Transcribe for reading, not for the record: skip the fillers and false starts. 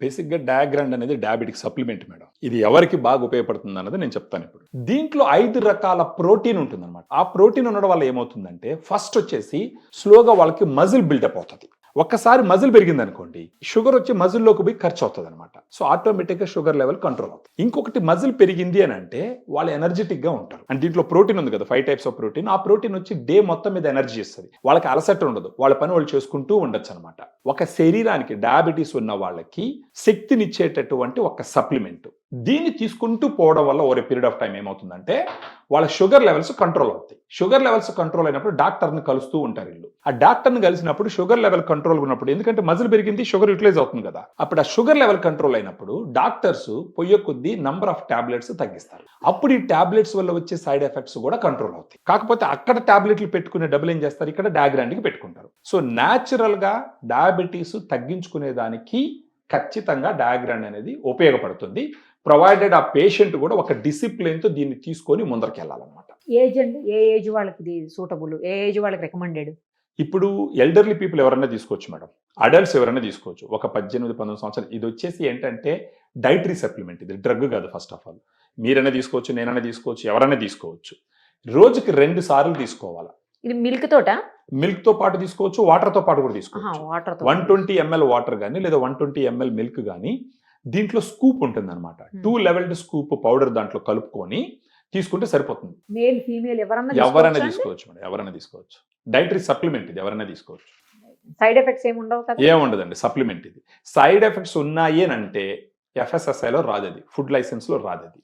బేసిక్గా డయాగ్రాండ్ అనేది diabetic supplement madam. ఇది ఎవరికి బాగా ఉపయోగపడుతుంది అన్నది నేను చెప్తాను ఇప్పుడు. దీంట్లో 5 రకాల ప్రోటీన్ ఉంటుంది అనమాట. ఆ ప్రోటీన్ ఉండడం వల్ల ఏమవుతుందంటే ఫస్ట్ వచ్చేసి స్లోగా వాళ్ళకి మజిల్ బిల్డప్ అవుతుంది. ఒక్కసారి మజిల్ పెరిగింది అనుకోండి, షుగర్ వచ్చి మజిల్లోకి పోయి ఖర్చు అవుతుంది అనమాట. సో ఆటోమేటిక్గా షుగర్ లెవెల్ కంట్రోల్ అవుతుంది. ఇంకొకటి మజిల్ పెరిగింది అని అంటే వాళ్ళు ఎనర్జెటిక్ గా ఉంటారు. అండ్ దీంట్లో ప్రోటీన్ ఉంది కదా, 5 టైప్స్ ఆఫ్ ప్రోటీన్. ఆ ప్రోటీన్ వచ్చి డే మొత్తం మీద ఎనర్జీ ఇస్తుంది. వాళ్ళకి అలసట ఉండదు, వాళ్ళ పని వాళ్ళు చేసుకుంటూ ఉండొచ్చు అనమాట. ఒక శరీరానికి డయాబెటీస్ ఉన్న వాళ్ళకి శక్తినిచ్చేటటువంటి ఒక సప్లిమెంట్. దీన్ని తీసుకుంటూ పోవడం వల్ల ఓవర్ పీరియడ్ ఆఫ్ టైం ఏమవుతుందంటే వాళ్ళ షుగర్ లెవెల్స్ కంట్రోల్ అవుతాయి. షుగర్ లెవెల్స్ కంట్రోల్ అయినప్పుడు డాక్టర్ని కలుస్తూ ఉంటారు వీళ్ళు. ఆ డాక్టర్ని కలిసినప్పుడు షుగర్ లెవెల్ కంట్రోల్ ఉన్నప్పుడు, ఎందుకంటే మజిల్ పెరిగింది, షుగర్ యూటిలైజ్ అవుతుంది కదా, అప్పుడు ఆ షుగర్ లెవెల్ కంట్రోల్ అయినప్పుడు డాక్టర్స్ పొయ్యే కొద్దీ నంబర్ ఆఫ్ టాబ్లెట్స్ తగ్గిస్తారు. అప్పుడు ఈ టాబ్లెట్స్ వల్ల వచ్చే సైడ్ ఎఫెక్ట్స్ కూడా కంట్రోల్ అవుతాయి. కాకపోతే అక్కడ టాబ్లెట్లు పెట్టుకునే డబ్బులు ఏం చేస్తారు, ఇక్కడ డయాగ్రాండ్కి పెట్టుకుంటారు. సో న్యాచురల్ గా డయాబెటీస్ తగ్గించుకునే దానికి ఖచ్చితంగా డయాగ్రాండ్ అనేది ఉపయోగపడుతుంది. ప్రొవైడెడ్ ఆ పేషెంట్ కూడా ఒక డిసిప్లిన్తో దీన్ని తీసుకొని ముందరికి వెళ్ళాలన్నమాట. ఏజ్ అండి, ఏ ఏజ్ వాళ్ళకి ఇది సూటబుల్, ఏ ఏజ్ వాళ్ళకి రికమెండెడ్? ఇప్పుడు ఎల్డర్లీ పీపుల్ ఎవరైనా తీసుకోవచ్చు మేడం, అడల్ట్స్ ఎవరైనా తీసుకోవచ్చు. ఒక 18-19 సంవత్సరాలు. ఇది వచ్చేసి ఏంటంటే డైటరీ సప్లిమెంట్, ఇది డ్రగ్ కాదు. ఫస్ట్ ఆఫ్ ఆల్ మీరైనా తీసుకోవచ్చు, నేనైనా తీసుకోవచ్చు, ఎవరైనా తీసుకోవచ్చు. రోజుకి 2 సార్లు తీసుకోవాలి. ఇది మిల్క్ తోట? మిల్క్ తో పాటు తీసుకోవచ్చు, వాటర్ తో పాటు కూడా తీసుకోవచ్చు. వాటర్ 120 ml వాటర్ కానీ లేదా 120 ml మిల్క్ కానీ దీంట్లో స్కూప్ ఉంటుంది అనమాట. 2 లెవెల్డ్ స్కూప్ పౌడర్ దాంట్లో కలుపుకొని తీసుకుంటే సరిపోతుంది. మేల్ ఫీమేల్ ఎవరైనా తీసుకోవచ్చు మేడం, ఎవరైనా తీసుకోవచ్చు. డైటరీ సప్లిమెంట్ ఇది, ఎవరైనా తీసుకోవచ్చు. సైడ్ ఎఫెక్ట్స్ ఏమి ఉండవు కదా? ఏముండదండి, సప్లిమెంట్ ఇది. సైడ్ ఎఫెక్ట్స్ ఉన్నాయి అని అంటే FSSAI లో రాదు, అది ఫుడ్ లైసెన్స్ లో రాదు అది.